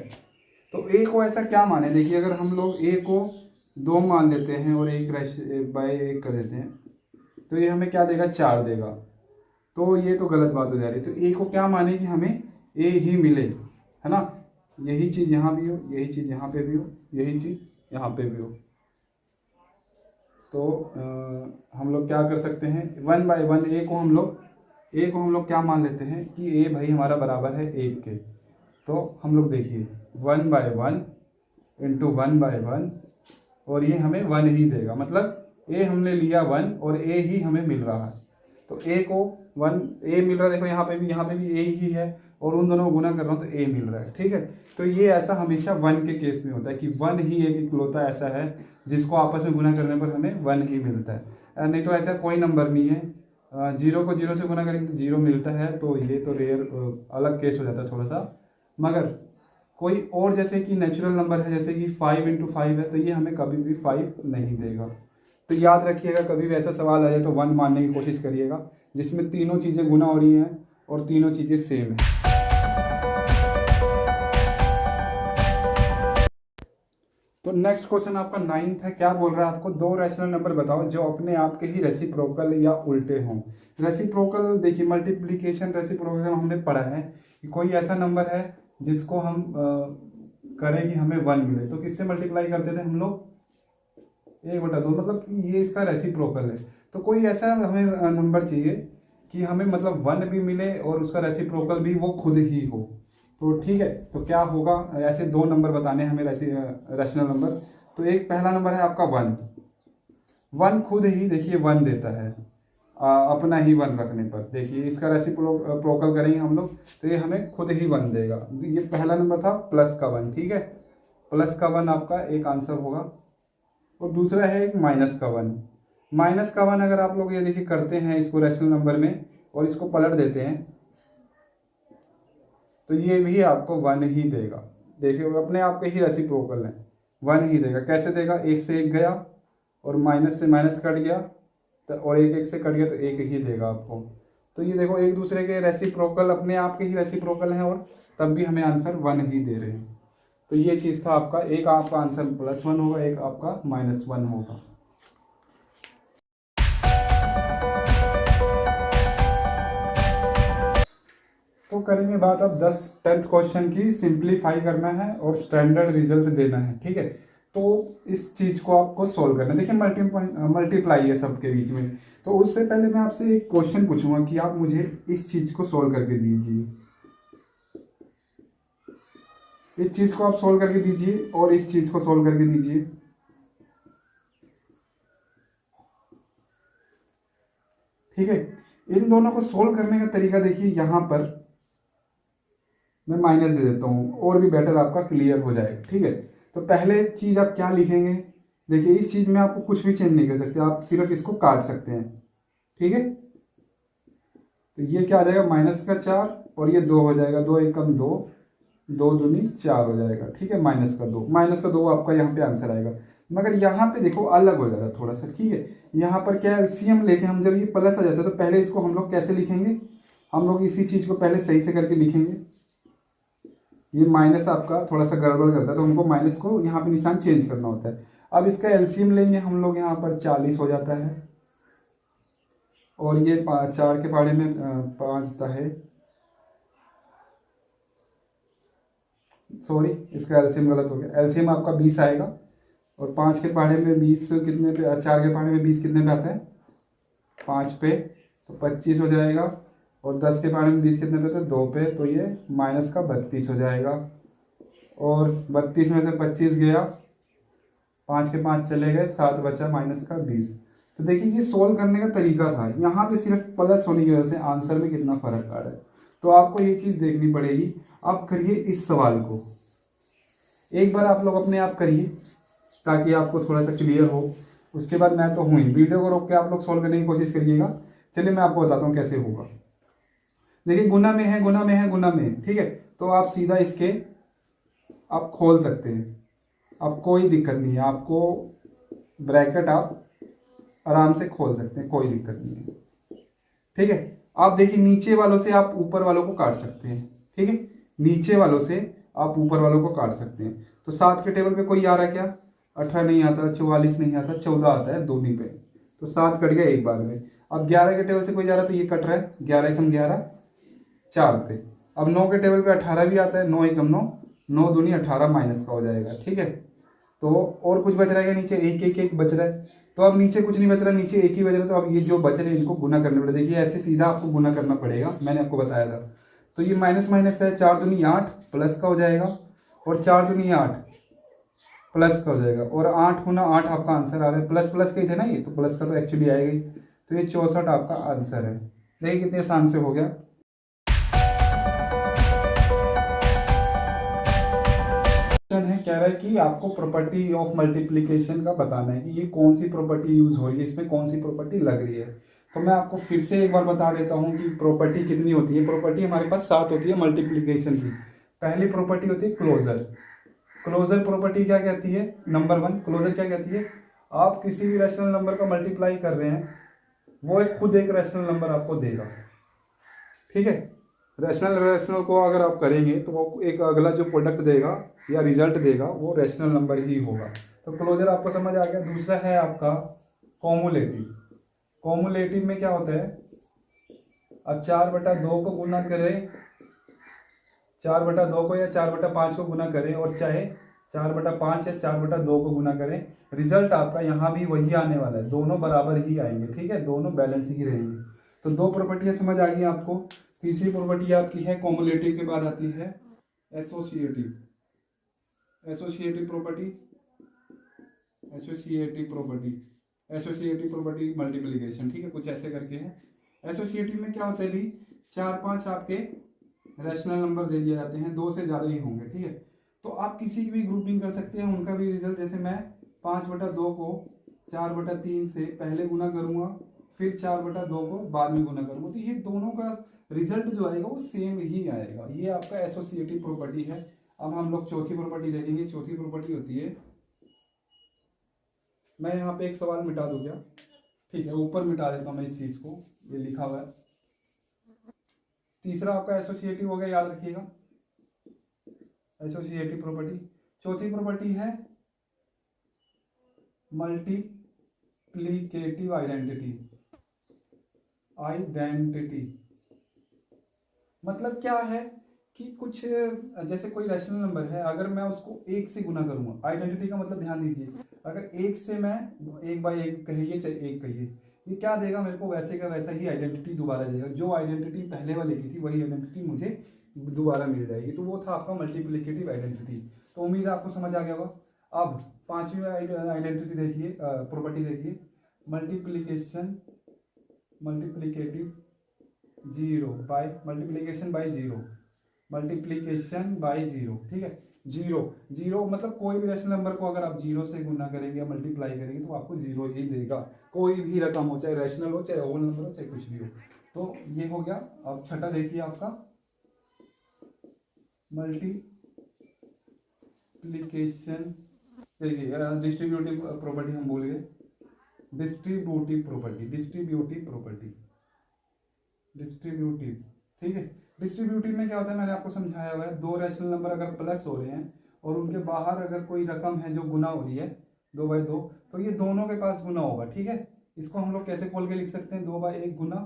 तो ए को ऐसा क्या माने, देखिए अगर हम लोग ए को 2 मान लेते हैं और एक बाय 1 कर देते हैं तो ये हमें क्या देगा, 4 देगा। तो ये तो गलत बात हो जा रही है। तो ए को क्या माने कि हमें ए ही मिले, है ना। यही चीज़ यहाँ भी हो, यही चीज़ यहाँ पे भी हो, यही चीज़ यहाँ पे भी हो। तो हम लोग क्या कर सकते हैं, 1/1 ए को हम लोग क्या मान लेते हैं कि ए भाई हमारा बराबर है 1 के। तो हम लोग देखिए 1/1 × 1/1 और ये हमें 1 ही देगा, मतलब ए हमने लिया 1 और ए ही हमें मिल रहा है। तो ए को 1 ए मिल रहा है, देखो यहाँ पे भी ए ही है और उन दोनों को गुना कर रहा हूँ तो ए मिल रहा है, ठीक है। तो ये ऐसा हमेशा 1 के केस में होता है कि 1 ही एक इकलौता ऐसा है जिसको आपस में गुना करने पर हमें 1 ही मिलता है, नहीं तो ऐसा कोई नंबर नहीं है। 0 को 0 से गुना करेंगे तो 0 मिलता है। तो ये तो रेयर अलग केस हो जाता है थोड़ा सा। मगर कोई और जैसे कि नेचुरल नंबर है, जैसे कि 5 × 5 है, तो ये हमें कभी भी 5 नहीं देगा। तो याद रखिएगा, कभी भी ऐसा सवाल आ जाए तो 1 मानने की कोशिश करिएगा जिसमें तीनों चीज़ें गुना हो रही हैं और तीनों चीज़ें सेम है। तो नेक्स्ट क्वेश्चन आपका 9th है। क्या बोल रहा है आपको, 2 रैशनल नंबर बताओ जो अपने आप के ही रेसिप्रोकल या उल्टे हों। रेसिप्रोकल देखिए, मल्टीप्लिकेशन रेसिप्रोकल हमने पढ़ा है कि कोई ऐसा नंबर है जिसको हम करें कि हमें 1 मिले तो किससे मल्टीप्लाई करते थे हम लोग, 1/2, मतलब ये इसका रेसिप्रोकल है। तो कोई ऐसा हमें नंबर चाहिए कि हमें मतलब 1 भी मिले और उसका रेसिप्रोकल भी वो खुद ही हो। तो ठीक है, तो क्या होगा, ऐसे दो नंबर बताने हैं हमें ऐसे रैशनल नंबर। तो एक पहला नंबर है आपका 1। 1 खुद ही देखिए 1 देता है अपना ही 1 रखने पर। देखिए इसका रेसिप्रोकल करेंगे हम लोग तो ये हमें खुद ही 1 देगा। ये पहला नंबर था प्लस का 1, ठीक है, प्लस का 1 आपका एक आंसर होगा। और दूसरा है एक माइनस का 1। माइनस का 1 अगर आप लोग ये देखिए करते हैं इसको रैशनल नंबर में और इसको पलट देते हैं तो ये भी आपको 1 ही देगा। देखिए अपने आप के ही रेसिप्रोकल है, 1 ही देगा। कैसे देगा, एक से एक गया और माइनस से माइनस कट गया तो और एक एक से कट गया तो एक ही देगा आपको। तो ये देखो एक दूसरे के रेसिप्रोकल, अपने आप के ही रेसिप्रोकल हैं और तब भी हमें आंसर 1 ही दे रहे हैं। तो ये चीज़ था आपका, एक आपका आंसर +1 होगा, एक आपका -1 होगा। तो करेंगे बात अब 10th क्वेश्चन की। सिंप्लीफाई करना है और स्टैंडर्ड रिजल्ट देना है, ठीक है। तो इस चीज को आपको सोल्व करना है। देखिए मल्टीप्लाई है सबके बीच में। तो उससे पहले मैं आपसे एक क्वेश्चन पूछूंगा कि आप मुझे इस चीज को सोल्व करके दीजिए। इस चीज को आप सोल्व करके दीजिए और इस चीज को सोल्व करके दीजिए। ठीक है, इन दोनों को सोल्व करने का तरीका देखिए, यहां पर मैं माइनस दे देता हूँ और भी बेटर आपका क्लियर हो जाएगा। ठीक है, तो पहले चीज आप क्या लिखेंगे, देखिए इस चीज में आपको कुछ भी चेंज नहीं कर सकते, आप सिर्फ इसको काट सकते हैं। ठीक है, तो ये क्या आ जाएगा -4 और ये 2 हो जाएगा, 2 एकम 2, 2 दूनी 4 हो जाएगा। ठीक है, -2 आपका यहाँ पे आंसर आएगा। मगर यहाँ पे देखो अलग हो जाएगा थोड़ा सा। ठीक है, यहाँ पर क्या एलसीएम लेके हम जब ये प्लस आ जाता है तो पहले इसको हम लोग कैसे लिखेंगे, हम लोग इसी चीज को पहले सही से करके लिखेंगे। ये माइनस आपका थोड़ा सा गड़बड़ करता है तो हमको माइनस को यहाँ पे निशान चेंज करना होता है। अब इसका एलसीएम लेंगे हम लोग, यहाँ पर 40 हो जाता है और ये 4 के पहाड़े में 5 है, सॉरी इसका एलसीएम गलत हो गया। एलसीएम आपका 20 आएगा और 5 के पहाड़े में 20 कितने पे, 4 के पहाड़े में 20 कितने पे आता है, 5 पे, तो 25 हो जाएगा। और 10 के पहाड़े में 20 कितने पे, तो 2 पे, तो ये -32 हो जाएगा। और 32 में से 25 गया, 5 के 5 चले गए, 7 बचा -20। तो देखिए ये सोल्व करने का तरीका था। यहाँ पे सिर्फ प्लस होने की वजह से आंसर में कितना फर्क आ रहा है। तो आपको ये चीज देखनी पड़ेगी। आप करिए इस सवाल को एक बार, आप लोग अपने आप करिए ताकि आपको थोड़ा सा क्लियर हो। उसके बाद मैं तो हूँ ही, वीडियो को रोक के आप लोग सोल्व करने की कोशिश करिएगा। चलिए मैं आपको बताता हूँ कैसे होगा। देखिए गुना में है, गुना में है, गुना में है। ठीक है, तो आप सीधा इसके आप खोल सकते हैं, अब कोई दिक्कत नहीं है। आपको ब्रैकेट आप आराम से खोल सकते हैं, कोई दिक्कत नहीं है। ठीक है, आप देखिए नीचे वालों से आप ऊपर वालों को काट सकते हैं। ठीक है, नीचे वालों से आप ऊपर वालों को काट सकते हैं। तो 7 के टेबल पे कोई आ रहा है क्या, 18 नहीं आता, 44 नहीं आता, 14 आता है दूनी पे, तो 7 कट गया एक बार में। अब 11 के टेबल से कोई जा रहा है तो ये कट रहा है, 11 एकम 11, 4 पे। अब 9 के टेबल पे 18 भी आता है, 9 एकम 9, 9 दूनी 18 माइनस का हो जाएगा। ठीक है, तो और कुछ बच रहा है नीचे, एक बच रहा है। तो अब नीचे कुछ नहीं बच रहा, नीचे एक ही बच रहा है। तो अब ये जो बच रहे हैं इनको गुना करने पड़ेगा। देखिए ऐसे सीधा आपको गुना करना पड़ेगा, मैंने आपको बताया था। तो ये माइनस माइनस है, 4 दूनी 8 प्लस का हो जाएगा और 4 दूनी 8 प्लस का हो जाएगा। और 8 गुना 8 आपका आंसर आ रहा है। प्लस प्लस के ही थे ना ये, तो प्लस का तो एक्चुअली आएगा ही। तो ये 64 आपका आंसर है। देखिए कितने आसान से हो गया। है कह रहा है कि आपको प्रॉपर्टी ऑफ मल्टीप्लिकेशन का बताना है कि ये कौन सी प्रॉपर्टी यूज हो रही है, इसमें कौन सी प्रॉपर्टी लग रही है। तो मैं आपको फिर से एक बार बता देता हूँ कि प्रॉपर्टी कितनी होती है। प्रॉपर्टी हमारे पास 7 होती है मल्टीप्लिकेशन की। पहली प्रॉपर्टी होती है क्लोजर। क्लोजर प्रॉपर्टी क्या कहती है, नंबर 1 क्लोजर क्या कहती है, आप किसी भी रैशनल नंबर का मल्टीप्लाई कर रहे हैं, वो खुद एक रैशनल नंबर आपको देगा। ठीक है, रैशनल को अगर आप करेंगे तो वो एक अगला जो प्रोडक्ट देगा या रिजल्ट देगा वो रैशनल नंबर ही होगा। तो क्लोजर आपको समझ आ गया। दूसरा है आपका कॉमुलेटिव। कॉमुलेटिव में क्या होता है, अब 4/2 को गुना करें, 4/2 को या 4/5 को गुना करें, और चाहे 4/5 या 4/2 को गुना करें, रिजल्ट आपका यहाँ भी वही आने वाला है, दोनों बराबर ही आएंगे। ठीक है, दोनों बैलेंस ही रहेंगे। तो 2 प्रॉपर्टियां समझ आ गई आपको। तीसरी प्रॉपर्टी आपकी है कॉमुलेटिव के बाद आती है associative associative property associative property associative property multiplication, ठीक है, कुछ ऐसे करके है। एसोसिएटिव में क्या होता है भी, 4-5 आपके रैशनल नंबर दे दिए जाते हैं, 2 से ज़्यादा ही होंगे, ठीक है। तो आप किसी की भी ग्रुपिंग कर सकते हैं, उनका भी रिजल्ट, जैसे मैं 5/2 को 4/3 से पहले गुना करूंगा, फिर 4/2 को बाद में गुना करूंगा, तो ये दोनों का रिजल्ट जो आएगा वो सेम ही आएगा। ये आपका एसोसिएटिव प्रॉपर्टी है। अब हम लोग चौथी प्रॉपर्टी देखेंगे। चौथी प्रॉपर्टी होती है, मैं यहाँ पे एक सवाल मिटा दूं क्या, ठीक है, ऊपर मिटा देता हूँ मैं इस चीज को, ये लिखा हुआ है। तीसरा आपका एसोसिएटिव हो गया, याद रखिएगा, एसोसिएटिव प्रॉपर्टी। चौथी प्रॉपर्टी है मल्टीप्लिकेटिव आइडेंटिटी। मतलब क्या है कि कुछ, जैसे कोई रैशनल नंबर है, अगर मैं उसको 1 से गुना करूंगा, आइडेंटिटी का मतलब ध्यान दीजिए, अगर 1 से मैं 1/1 कहिए चाहे 1 कहिए, ये क्या देगा मेरे को, वैसे का वैसा ही आइडेंटिटी दोबारा देगा। जो आइडेंटिटी पहले वाले की थी वही आइडेंटिटी मुझे दोबारा मिल जाएगी। तो वो था आपका मल्टीप्लिकेटिव आइडेंटिटी। तो उम्मीद है आपको समझ आ गया होगा। अब 5वीं आइडेंटिटी देखिए, प्रॉपर्टी देखिए, मल्टीप्लिकेटिव मल्टीप्लिकेशन बाय जीरो, ठीक है। जीरो मतलब कोई भी रैशनल नंबर को अगर आप 0 से गुना करेंगे या मल्टीप्लाई करेंगे तो आपको 0 ही देगा, कोई भी रकम हो, चाहे रैशनल हो, चाहे होल नंबर हो, चाहे कुछ भी हो। तो ये हो गया। अब छठा देखिए आपका मल्टीप्लिकेशन, देखिए डिस्ट्रीब्यूटिव प्रॉपर्टी हम भूल गए, डिस्ट्रीब्यूटिव, ठीक है। डिस्ट्रीब्यूटिव में क्या होता है, मैंने आपको समझाया हुआ है, 2 रैशनल नंबर अगर प्लस हो रहे हैं और उनके बाहर अगर कोई रकम है जो गुना हो रही है 2/2, तो ये दोनों के पास गुना होगा, ठीक है। इसको हम लोग कैसे खोल के लिख सकते हैं, 2/1 गुना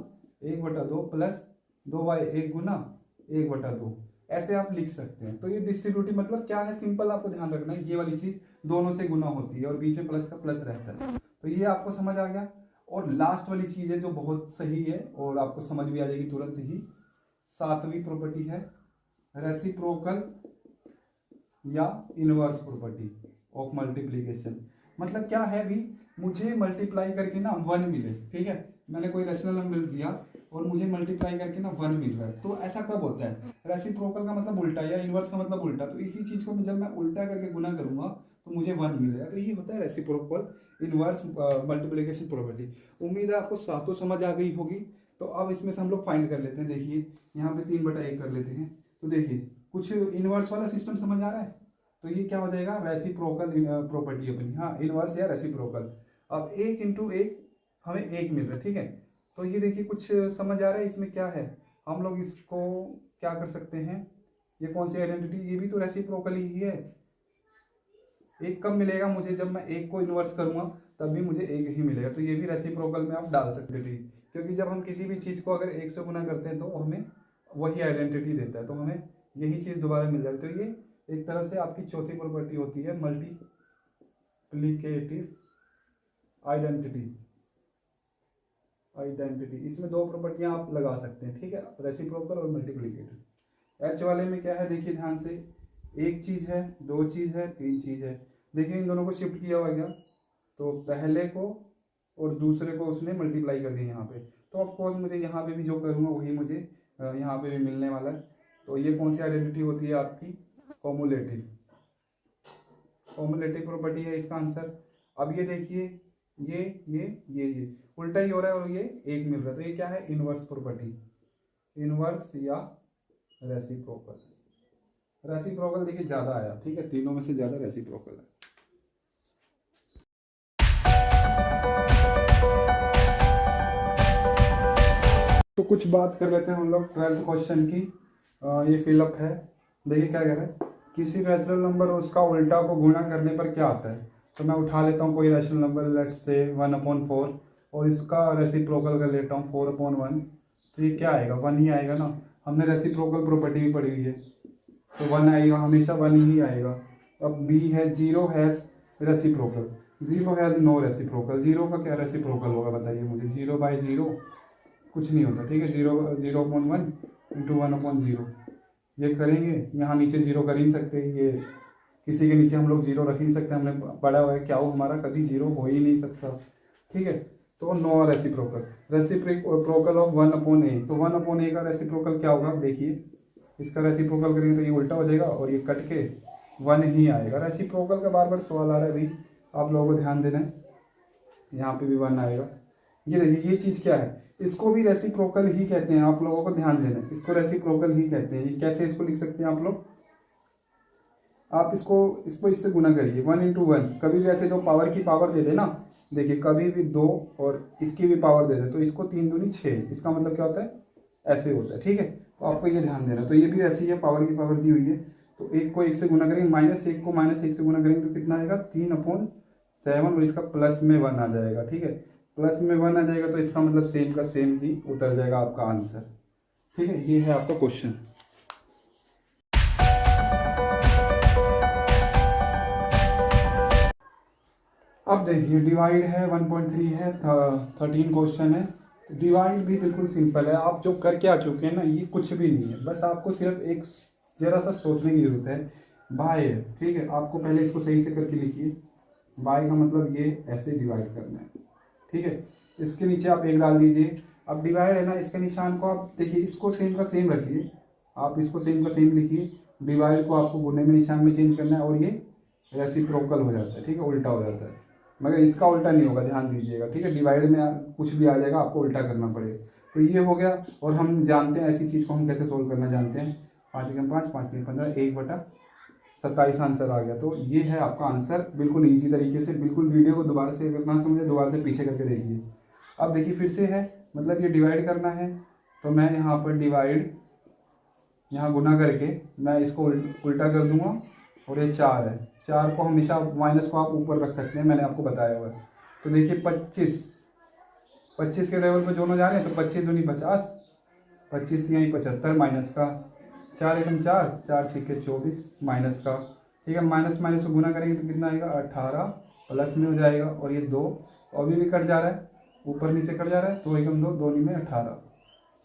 1/2 प्लस 2/1 गुना 1/2, ऐसे आप लिख सकते हैं। तो ये डिस्ट्रीब्यूटिव मतलब क्या है, सिंपल आपको ध्यान रखना है, ये वाली चीज दोनों से गुना होती है और बीच में प्लस का प्लस रहता है। तो ये आपको समझ आ गया। और लास्ट वाली चीज है जो बहुत सही है और आपको समझ भी आ जाएगी तुरंत ही, 7वीं प्रॉपर्टी है रेसिप्रोकल या इनवर्स प्रॉपर्टी ऑफ मल्टीप्लिकेशन। मतलब क्या है भी, मुझे मल्टीप्लाई करके ना 1 मिले, ठीक है, मैंने कोई रैशनल नंबर दिया और मुझे मल्टीप्लाई करके ना 1 मिल रहा है। तो ऐसा कब होता है, रेसिप्रोकल का मतलब उल्टा या इनवर्स का मतलब उल्टा। तो इसी चीज को जब मैं उल्टा करके गुना करूंगा तो मुझे 1 मिलेगा। तो ये होता है रेसिप्रोकल इनवर्स मल्टीप्लिकेशन प्रॉपर्टी। उम्मीद है आपको सातों समझ आ गई होगी। तो अब इसमें से हम लोग फाइंड कर लेते हैं। देखिए यहाँ पे 3/1 कर लेते हैं। तो देखिए कुछ इनवर्स वाला सिस्टम समझ आ रहा है, तो ये क्या हो जाएगा, रेसिप्रोकल प्रॉपर्टी अपनी, हाँ, इनवर्स या रेसिप्रोकल। अब 1 × 1 हमें 1 मिल रहा है, ठीक है। तो ये देखिए कुछ समझ आ रहा है, इसमें क्या है, हम लोग इसको क्या कर सकते हैं, ये कौन सी आइडेंटिटी, ये भी तो रेसिप्रोकल ही है। 1 कब मिलेगा मुझे, जब मैं 1 को इन्वर्स करूंगा तब भी मुझे 1 ही मिलेगा। तो ये भी रेसिप्रोकल में आप डाल सकते हैं, क्योंकि जब हम किसी भी चीज को अगर 1 से गुना करते हैं तो हमें वही आइडेंटिटी देता है, तो हमें यही चीज दोबारा मिल जाती है। तो ये एक तरह से आपकी चौथी प्रॉपर्टी होती है मल्टीप्लिकेटिव आइडेंटिटी। इसमें 2 प्रॉपर्टियां आप लगा सकते हैं, ठीक है, रेसिप्रोकल और मल्टीप्लिकेटिव। एच वाले में क्या है, देखिए ध्यान से, 1 चीज है, 2 चीज है, 3 चीज है। देखिए इन दोनों को शिफ्ट किया हुआ गया, तो पहले को और दूसरे को उसने मल्टीप्लाई कर दिया यहाँ पे। तो ऑफकोर्स मुझे यहाँ पे भी जो करूँगा वही मुझे यहाँ पे भी मिलने वाला है। तो ये कौन सी आइडेंटिटी होती है आपकी, कॉमुलेटिव प्रॉपर्टी है इसका आंसर। अब ये देखिए ये उल्टा ही हो रहा है और ये 1 मिल रहा है, तो ये क्या है, इनवर्स प्रॉपर्टी, इनवर्स या रेसिप्रोकल देखिए ज्यादा आया, ठीक है, तीनों में से ज्यादा रेसिप्रोकल है। तो कुछ बात कर लेते हैं हम लोग 12th क्वेश्चन की। ये फिलअप है, देखिए क्या कह रहा है, किसी रैशनल नंबर उसका उल्टा को गुणा करने पर क्या आता है। तो मैं उठा लेता हूँ कोई रैशनल नंबर, लेट्स से 1/4, और इसका रेसिप्रोकल कर लेता हूँ 4/1। तो ये क्या आएगा, 1 ही आएगा ना, हमने रेसिप्रोकल प्रॉपर्टी भी पढ़ी हुई है, तो 1 आएगा, हमेशा 1 ही आएगा। अब बी है 0 has reciprocal, 0 has no reciprocal. 0 का क्या रेसिप्रोकल होगा बताइए मुझे, 0/0 कुछ नहीं होता, ठीक है, 0/1 × 1/0, ये करेंगे, यहाँ नीचे जीरो कर ही नहीं सकते, ये किसी के नीचे हम लोग जीरो रख ही नहीं सकते, हमने पढ़ा हुआ है क्या हो हमारा कभी जीरो हो ही नहीं सकता, ठीक है। तो नो रेसिप्रोकल ऑफ 1/a, तो 1/a का रेसिप्रोकल क्या होगा, देखिए इसका रेसिप्रोकल करेंगे तो ये उल्टा हो जाएगा और ये कट के 1 ही आएगा। रेसिप्रोकल का बार बार सवाल आ रहा है भाई, आप लोगों को ध्यान देना है, यहाँ पे भी 1 आएगा। ये देखिए ये चीज़ क्या है, इसको भी रेसिप्रोकल ही कहते हैं, आप लोगों को ध्यान देना है, इसको रेसिप्रोकल ही कहते हैं। ये कैसे इसको लिख सकते हैं आप लोग, आप इसको इससे गुना करिए, 1 × 1, कभी भी ऐसे जो पावर की पावर दे दे ना, देखिए कभी भी 2 और इसकी भी पावर दे दे तो इसको 3 दूनी 6, इसका मतलब क्या होता है, ऐसे होता है, ठीक है। तो आपको ये ध्यान देना, तो ये भी ऐसी है, पावर की पावर दी हुई है, तो 1 को 1 से गुना करेंगे, -1 को -1 से गुना करेंगे तो कितना आएगा, 3/7, और इसका प्लस में 1 आ जाएगा, ठीक है। प्लस में 1 आ जाएगा तो इसका मतलब सेम का सेम ही उतर जाएगा आपका आंसर, ठीक है। ये है आपका क्वेश्चन। अब देखिए डिवाइड है 1.3 है, 13 क्वेश्चन है। डिवाइड भी बिल्कुल सिंपल है, आप जो करके आ चुके हैं ना, ये कुछ भी नहीं है, बस आपको सिर्फ एक जरा सा सोचने की जरूरत है। बाय है, ठीक है, आपको पहले इसको सही से करके लिखिए, बाय का मतलब ये ऐसे डिवाइड करना है, ठीक है। इसके नीचे आप 1 डाल दीजिए। अब डिवाइड है ना, इसके निशान को आप देखिए, इसको सेम का सेम रखिए, आप इसको सेम का सेम लिखिए, डिवाइड को आपको गुने में निशान में चेंज करना है और ये रेसिप्रोकल हो जाता है, ठीक है, उल्टा हो जाता है, मगर इसका उल्टा नहीं होगा, ध्यान दीजिएगा, ठीक है। डिवाइड में कुछ भी आ जाएगा, आपको उल्टा करना पड़ेगा। तो ये हो गया, और हम जानते हैं ऐसी चीज़ को हम कैसे सोल्व करना जानते हैं, 5 × 5 5 × 15 1/27 आंसर आ गया। तो ये है आपका आंसर, बिल्कुल ईजी तरीके से। बिल्कुल वीडियो को दोबारा से अगर ना समझे, दोबारा से पीछे करके देखिए। अब देखिए फिर से है, मतलब ये डिवाइड करना है, तो मैं यहाँ पर डिवाइड, यहाँ गुना करके मैं इसको उल्टा कर दूंगा, और ये 4 है, 4 को हमेशा माइनस को आप ऊपर रख सकते हैं, मैंने आपको बताया हुआ है। तो देखिए 25 के लेवल पर दोनों जा रहे हैं, तो 25 दूनी 50, 25 यहीं 75 माइनस का, 4 × 4 4 × 6 24 माइनस का, ठीक है। माइनस माइनस को गुना करेंगे तो कितना आएगा, 18 प्लस में हो जाएगा, और ये 2 अभी भी कट जा रहा है, ऊपर नीचे कट जा रहा है, 2 × 2 2 में 18,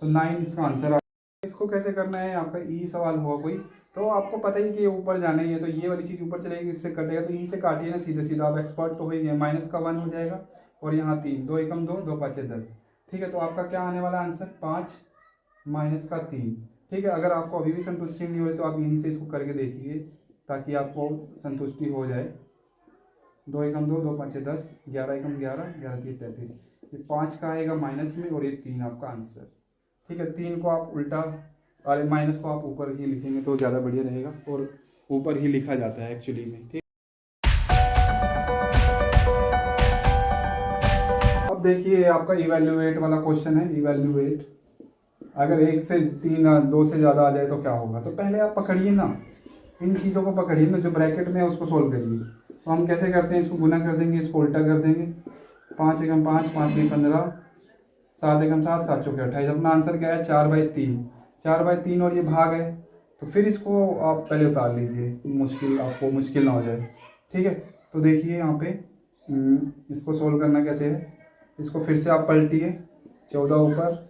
तो 9 इसका आंसर। इसको कैसे करना है, आपका ई सवाल हुआ कोई, तो आपको पता ही कि ये ऊपर जाना ही है, तो ये वाली चीज़ ऊपर चलेगी, इससे कटेगा, तो यहीं से काटिए ना सीधे सीधा, आप एक्सपर्ट तो हो ही गए। माइनस का 1 हो जाएगा, और यहाँ 3, 2 × 2 2 × 5 10, ठीक है। तो आपका क्या आने वाला आंसर, 5 माइनस का 3, ठीक है। अगर आपको अभी भी संतुष्टि नहीं हो रही तो आप यहीं से इसको करके देखिए, ताकि आपको संतुष्टि हो जाए। 2 × 2 2 × 5 10, 11 × 11 11 3 33, ये 5 का आएगा माइनस में, और ये 3 आपका आंसर, ठीक है। 3 को आप उल्टा, अरे माइनस को आप ऊपर ही लिखेंगे तो ज़्यादा बढ़िया रहेगा, और ऊपर ही लिखा जाता है एक्चुअली में, ठीक। अब देखिए आपका इवैल्यूएट वाला क्वेश्चन है। इवैल्यूएट, अगर 1 से 3 2 से ज़्यादा आ जाए तो क्या होगा, तो पहले आप पकड़िए ना, इन चीज़ों को पकड़िए ना, जो ब्रैकेट में है उसको सोल्व करिए। तो हम कैसे करते हैं, इसको गुना कर देंगे, इसको उल्टा कर देंगे, 5 × 5 5 × 15 7 × 7 7 × 4 28, अपना आंसर क्या है, 4/3, 4/3, और ये भाग है, तो फिर इसको आप पहले उतार लीजिए, आपको मुश्किल ना हो जाए, ठीक है। तो देखिए यहाँ पे इसको सोल्व करना कैसे है, इसको फिर से आप पलटिए, 14 ऊपर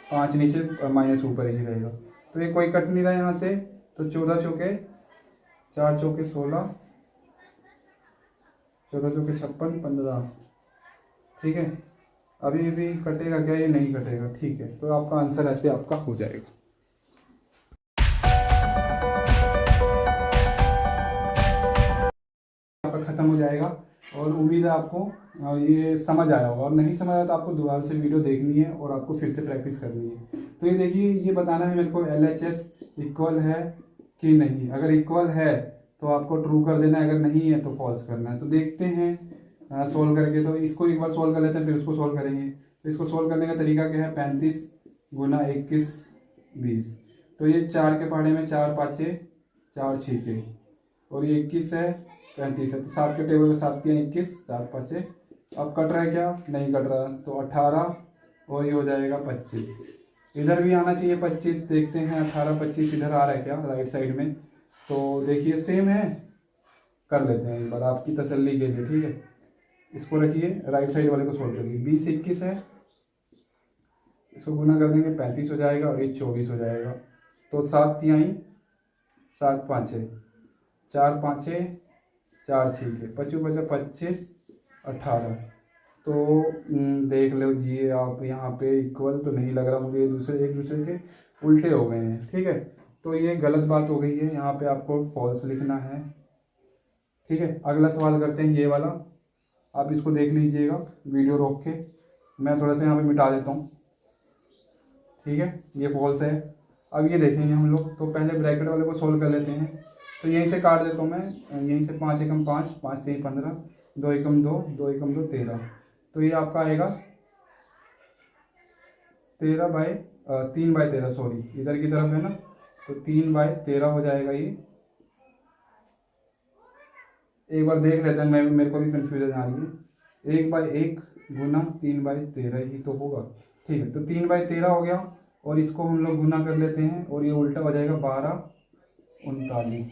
5 नीचे माइनस ऊपर ही रहेगा, तो ये कोई कट नहीं रहा यहाँ से, तो 14 चौके 4 चौके 16, 14 चौके 56 15, ठीक है। अभी भी कटेगा क्या, ये नहीं कटेगा, ठीक है। तो आपका आंसर ऐसे आपका हो जाएगा। आपका खत्म हो जाएगा, और उम्मीद है आपको ये समझ आया होगा, और नहीं समझ आया तो आपको दोबारा से वीडियो देखनी है और आपको फिर से प्रैक्टिस करनी है। तो ये देखिए, ये बताना है मेरे को LHS इक्वल है कि नहीं, अगर इक्वल है तो आपको ट्रू कर देना है, अगर नहीं है तो फॉल्स करना है। तो देखते हैं सोल्व करके, तो इसको एक बार सोल्व कर लेते हैं, फिर उसको सोल्व करेंगे। तो इसको सोल्व करने का तरीका क्या है, 35 × 21 20, तो ये 4 के पहाड़े में 4 5 4 6, और ये 21 है 35 है, तो 7 के टेबल में 7 × 21 7 5, अब कट रहा है क्या, नहीं कट रहा, तो 18, और ये हो जाएगा 25, इधर भी आना चाहिए 25, देखते हैं 18 25 इधर आ रहा है क्या राइट साइड में, तो देखिए सेम है, कर लेते हैं एक बार आपकी तसल्ली के लिए, ठीक है। इसको रखिए, राइट साइड वाले को सोल्व करिए, 20 21 है, इसको गुना कर देंगे 35 हो जाएगा, और ये 24 हो जाएगा, तो 7 × 7 5 6, 4 5 6, 4 6 के 25 25 25 18। तो देख लो जी आप, यहाँ पे इक्वल तो नहीं लग रहा मुझे, एक दूसरे के उल्टे हो गए हैं। ठीक है, तो ये गलत बात हो गई है, यहाँ पे आपको फॉल्स लिखना है। ठीक है, अगला सवाल करते हैं ये वाला, आप इसको देख लीजिएगा वीडियो रोक के, मैं थोड़ा सा यहाँ पे मिटा देता हूँ। ठीक है, ये फॉल्स है। अब ये देखेंगे हम लोग, तो पहले ब्रैकेट वाले को सोल्व कर लेते हैं। तो यहीं से काट देता हूँ मैं, यहीं से 5 एकम 5, 5 3 15, 2 एकम 2, 2 एकम 2 13। तो ये आपका आएगा 13 बाई 3 बाई 13, सॉरी इधर की तरफ है ना, तो 3 बाई 13 हो जाएगा ये। एक बार देख लेते हैं, मैं मेरे को भी कन्फ्यूजन आ रही है। 1 बाई 1 गुना 3 बाई 13 ही तो होगा। ठीक है, तो 3 बाई 13 हो गया, और इसको हम लोग गुना कर लेते हैं, और ये उल्टा हो जाएगा 12 39।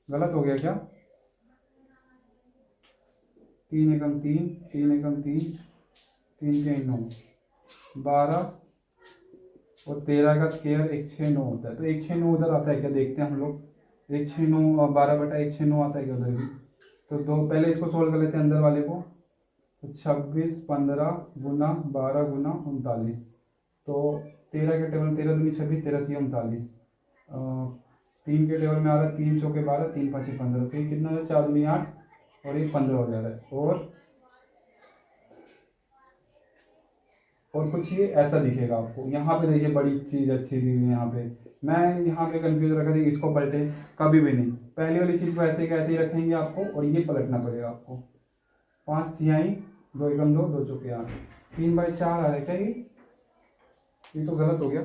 गलत हो गया क्या? 3 एकम 3, 3 एकम 3, 3 के 9, 12 और 13 का स्क्वायर 169 होता है। तो 169 उधर आता है क्या, देखते हैं हम लोग। 169 और 12 बटा 169 आता है क्या उधर भी? तो दो पहले इसको सोल्व कर लेते हैं अंदर वाले को। तो 26 15 गुना 12 गुना 39। तो 13 के टेबल 13 दूनी 26, 13 3 39। 3 के टेबल में आ रहा है 3 चौके 12, 3 5 15। तो ये कितना है, 4 दूनी 8 और ये 15 हो जा रहा है। और कुछ ये ऐसा दिखेगा आपको। यहाँ पे देखिए बड़ी चीज़ अच्छी दी हुई है यहाँ पे। मैं यहाँ पे कंफ्यूज रखा था, इसको पलटे कभी भी नहीं, पहली वाली चीज़ को ऐसे कैसे ही रखेंगे आपको, और ये पलटना पड़ेगा आपको। 5 तिहाई 2 एकम 2, 2 चौके 8, 3 बाई 4 आ रहा है क्या ये तो गलत हो गया।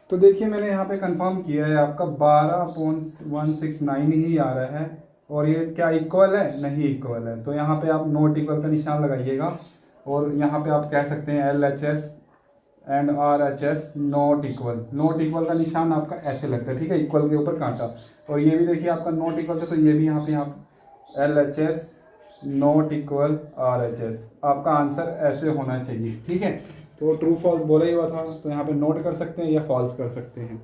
तो देखिए मैंने यहाँ पे कंफर्म किया है, आपका 12.169 ही आ रहा है। और ये क्या इक्वल है? नहीं इक्वल है। तो यहाँ पे आप नॉट इक्वल का निशान लगाइएगा, और यहाँ पे आप कह सकते हैं LHS and RHS not equal. Not equal का निशान आपका ऐसे लगता है, ठीक है, इक्वल के ऊपर कांटा। और ये भी देखिए आपका नॉट इक्वल है, तो ये भी यहाँ पे आप LHS नॉट इक्वल RHS, आपका आंसर ऐसे होना चाहिए। ठीक है, तो ट्रू फॉल्स बोला ही हुआ था, तो यहाँ पे नोट कर सकते हैं या फॉल्स कर सकते हैं।